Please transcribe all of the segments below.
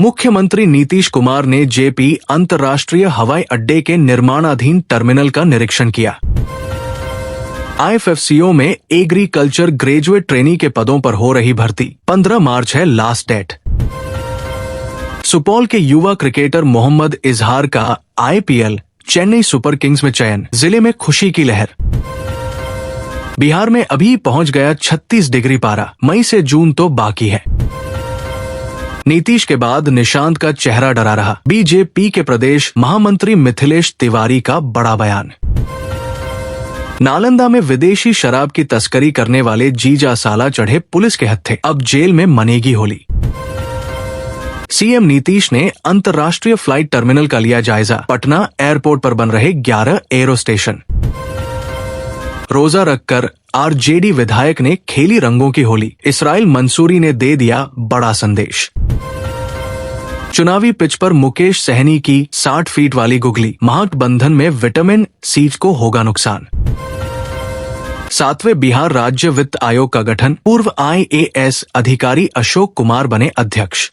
मुख्यमंत्री नीतीश कुमार ने जेपी अंतर्राष्ट्रीय हवाई अड्डे के निर्माणाधीन टर्मिनल का निरीक्षण किया। IFFCO में एग्रीकल्चर ग्रेजुएट ट्रेनी के पदों पर हो रही भर्ती, 15 मार्च है लास्ट डेट। सुपौल के युवा क्रिकेटर मोहम्मद इजहार का IPL चेन्नई सुपर किंग्स में चयन, जिले में खुशी की लहर। बिहार में अभी पहुंच गया 36 डिग्री पारा, मई से जून तो बाकी है। नीतीश के बाद निशांत का चेहरा डरा रहा, बीजेपी के प्रदेश महामंत्री मिथिलेश तिवारी का बड़ा बयान। नालंदा में विदेशी शराब की तस्करी करने वाले जीजा साला चढ़े पुलिस के हत्थे, अब जेल में मनेगी होली। सीएम नीतीश ने अंतर्राष्ट्रीय फ्लाइट टर्मिनल का लिया जायजा, पटना एयरपोर्ट पर बन रहे 11 एरो स्टेशन। रोजा रखकर आरजेडी विधायक ने खेली रंगों की होली, इसराइल मंसूरी ने दे दिया बड़ा संदेश। चुनावी पिच पर मुकेश सहनी की 60 फीट वाली गुगली, महागठबंधन में विटामिन सी को होगा नुकसान। 7वें बिहार राज्य वित्त आयोग का गठन, पूर्व IAS अधिकारी अशोक कुमार बने अध्यक्ष।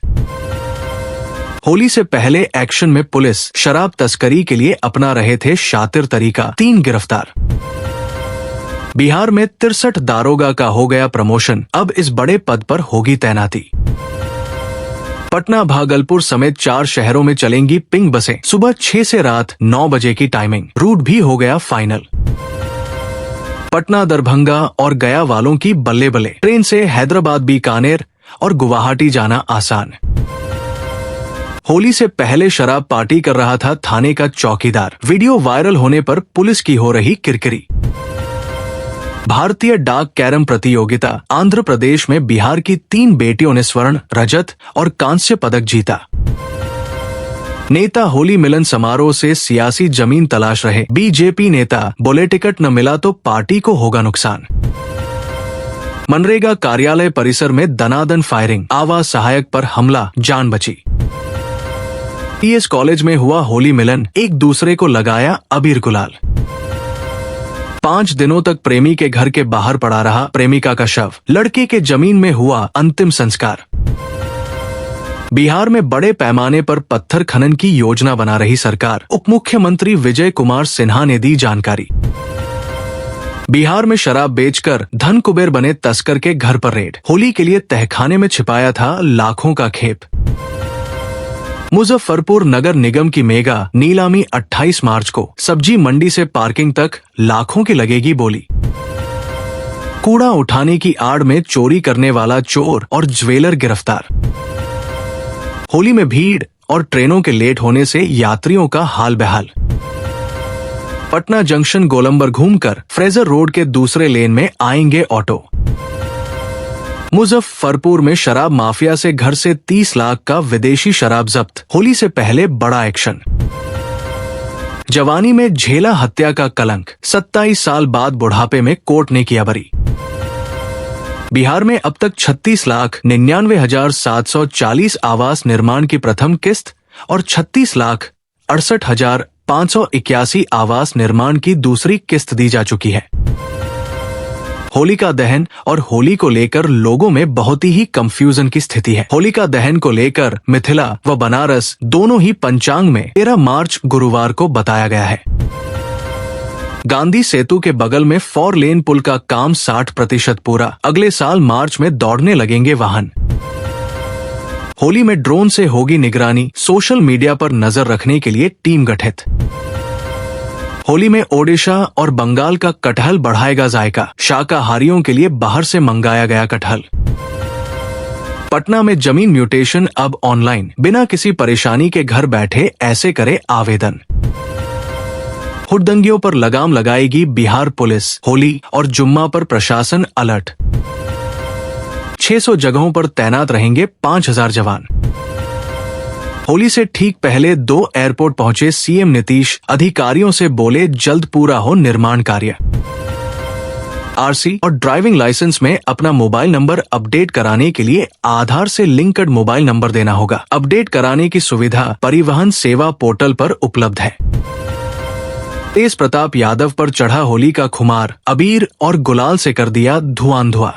होली से पहले एक्शन में पुलिस, शराब तस्करी के लिए अपना रहे थे शातिर तरीका, 3 गिरफ्तार। बिहार में 63 दारोगा का हो गया प्रमोशन, अब इस बड़े पद पर होगी तैनाती। पटना भागलपुर समेत 4 शहरों में चलेंगी पिंक बसें, सुबह 6 से रात 9 बजे की टाइमिंग, रूट भी हो गया फाइनल। पटना दरभंगा और गया वालों की बल्ले बल्ले, ट्रेन से हैदराबाद बीकानेर और गुवाहाटी जाना आसान। होली से पहले शराब पार्टी कर रहा था थाने का चौकीदार, वीडियो वायरल होने पर पुलिस की हो रही किरकिरी। भारतीय डाक कैरम प्रतियोगिता, आंध्र प्रदेश में बिहार की 3 बेटियों ने स्वर्ण, रजत और कांस्य पदक जीता। नेता होली मिलन समारोह से सियासी जमीन तलाश रहे, बीजेपी नेता बोले टिकट न मिला तो पार्टी को होगा नुकसान। मनरेगा कार्यालय परिसर में दनादन फायरिंग, आवास सहायक पर हमला, जान बची। PS कॉलेज में हुआ होली मिलन, एक दूसरे को लगाया अबीर गुलाल। 5 दिनों तक प्रेमी के घर के बाहर पड़ा रहा प्रेमिका का शव, लड़के के जमीन में हुआ अंतिम संस्कार। बिहार में बड़े पैमाने पर पत्थर खनन की योजना बना रही सरकार, उप मुख्यमंत्री विजय कुमार सिन्हा ने दी जानकारी। बिहार में शराब बेचकर धन कुबेर बने तस्कर के घर पर रेड, होली के लिए तहखाने में छिपाया था लाखों का खेप। मुजफ्फरपुर नगर निगम की मेगा नीलामी 28 मार्च को, सब्जी मंडी से पार्किंग तक लाखों की लगेगी बोली। कूड़ा उठाने की आड़ में चोरी करने वाला चोर और ज्वेलर गिरफ्तार। होली में भीड़ और ट्रेनों के लेट होने से यात्रियों का हाल बेहाल। पटना जंक्शन गोलंबर घूमकर फ्रेजर रोड के दूसरे लेन में आएंगे ऑटो। मुजफ्फरपुर में शराब माफिया से घर से 30 लाख का विदेशी शराब जब्त, होली से पहले बड़ा एक्शन। जवानी में झेला हत्या का कलंक, 27 साल बाद बुढ़ापे में कोर्ट ने किया बरी। बिहार में अब तक 36,99,740 आवास निर्माण की प्रथम किस्त और 36,68,581 आवास निर्माण की दूसरी किस्त दी जा चुकी है। होलिका दहन और होली को लेकर लोगों में बहुत ही कंफ्यूजन की स्थिति है। होलिका दहन को लेकर मिथिला व बनारस दोनों ही पंचांग में 13 मार्च गुरुवार को बताया गया है। गांधी सेतु के बगल में 4 लेन पुल का काम 60% पूरा, अगले साल मार्च में दौड़ने लगेंगे वाहन। होली में ड्रोन से होगी निगरानी, सोशल मीडिया पर नजर रखने के लिए टीम गठित। होली में ओडिशा और बंगाल का कटहल बढ़ाएगा जायका, शाकाहारियों के लिए बाहर से मंगाया गया कटहल। पटना में जमीन म्यूटेशन अब ऑनलाइन, बिना किसी परेशानी के घर बैठे ऐसे करे आवेदन। हुड़दंगियों पर लगाम लगाएगी बिहार पुलिस, होली और जुम्मा पर प्रशासन अलर्ट। 600 जगहों पर तैनात रहेंगे 5000 जवान। होली से ठीक पहले 2 एयरपोर्ट पहुंचे सीएम नीतीश, अधिकारियों से बोले जल्द पूरा हो निर्माण कार्य। आरसी और ड्राइविंग लाइसेंस में अपना मोबाइल नंबर अपडेट कराने के लिए आधार से लिंक्ड मोबाइल नंबर देना होगा। अपडेट कराने की सुविधा परिवहन सेवा पोर्टल पर उपलब्ध है। तेज प्रताप यादव पर चढ़ा होली का खुमार, अबीर और गुलाल से कर दिया धुआं धुआं।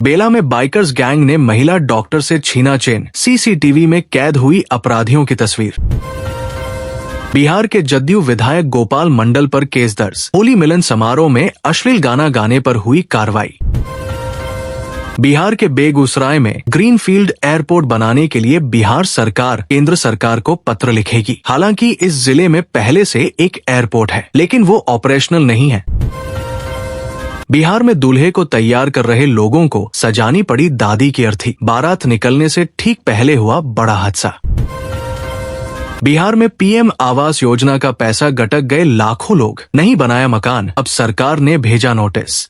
बेला में बाइकर्स गैंग ने महिला डॉक्टर से छीना चेन, सीसीटीवी में कैद हुई अपराधियों की तस्वीर। बिहार के जदयू विधायक गोपाल मंडल पर केस दर्ज, होली मिलन समारोह में अश्लील गाना गाने पर हुई कार्रवाई। बिहार के बेगूसराय में ग्रीनफील्ड एयरपोर्ट बनाने के लिए बिहार सरकार केंद्र सरकार को पत्र लिखेगी। हालांकि इस जिले में पहले से एक एयरपोर्ट है, लेकिन वो ऑपरेशनल नहीं है। बिहार में दूल्हे को तैयार कर रहे लोगों को सजानी पड़ी दादी की अर्थी। बारात निकलने से ठीक पहले हुआ बड़ा हादसा। बिहार में पीएम आवास योजना का पैसा गटक गए लाखों लोग, नहीं बनाया मकान, अब सरकार ने भेजा नोटिस।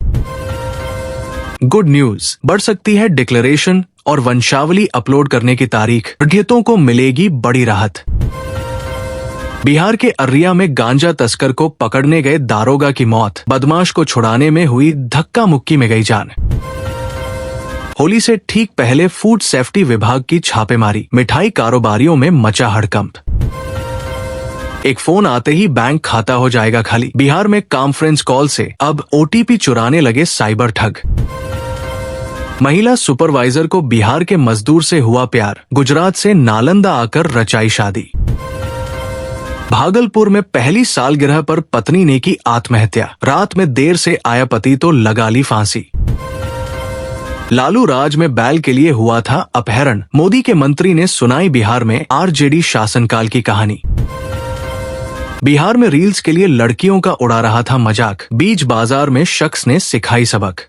गुड न्यूज, बढ़ सकती है डिक्लेरेशन और वंशावली अपलोड करने की तारीख, पीड़ितों को मिलेगी बड़ी राहत। बिहार के अर्रिया में गांजा तस्कर को पकड़ने गए दारोगा की मौत, बदमाश को छुड़ाने में हुई धक्का मुक्की में गई जान। होली से ठीक पहले फूड सेफ्टी विभाग की छापेमारी, मिठाई कारोबारियों में मचा हड़कंप। एक फोन आते ही बैंक खाता हो जाएगा खाली। बिहार में कॉन्फ्रेंस कॉल से अब ओटीपी चुराने लगे साइबर ठग। महिला सुपरवाइजर को बिहार के मजदूर से हुआ प्यार, गुजरात से नालंदा आकर रचाई शादी। भागलपुर में पहली सालगिरह पर पत्नी ने की आत्महत्या, रात में देर से आया पति तो लगा ली फांसी। लालू राज में बैल के लिए हुआ था अपहरण, मोदी के मंत्री ने सुनाई बिहार में आरजेडी शासनकाल की कहानी। बिहार में रील्स के लिए लड़कियों का उड़ा रहा था मजाक, बीच बाजार में शख्स ने सिखाई सबक।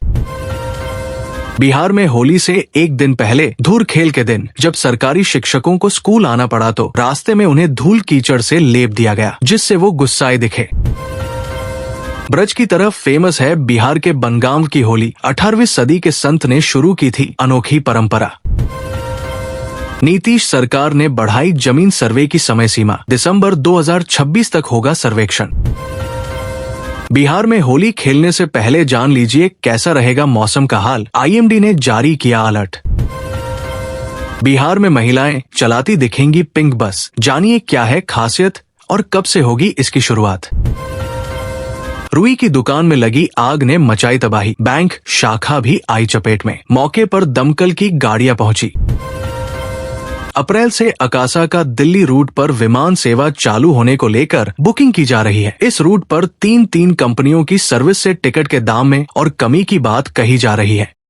बिहार में होली से एक दिन पहले धूल खेल के दिन जब सरकारी शिक्षकों को स्कूल आना पड़ा तो रास्ते में उन्हें धूल कीचड़ से लेप दिया गया, जिससे वो गुस्साए दिखे। ब्रज की तरफ फेमस है बिहार के बनगांव की होली। 18वीं सदी के संत ने शुरू की थी अनोखी परंपरा। नीतीश सरकार ने बढ़ाई जमीन सर्वे की समय सीमा, दिसंबर 2026 तक होगा सर्वेक्षण। बिहार में होली खेलने से पहले जान लीजिए कैसा रहेगा मौसम का हाल, आईएमडी ने जारी किया अलर्ट। बिहार में महिलाएं चलाती दिखेंगी पिंक बस, जानिए क्या है खासियत और कब से होगी इसकी शुरुआत। रुई की दुकान में लगी आग ने मचाई तबाही, बैंक शाखा भी आई चपेट में, मौके पर दमकल की गाड़ियां पहुंची। अप्रैल से अकासा का दिल्ली रूट पर विमान सेवा चालू होने को लेकर बुकिंग की जा रही है। इस रूट पर तीन कंपनियों की सर्विस से टिकट के दाम में और कमी की बात कही जा रही है।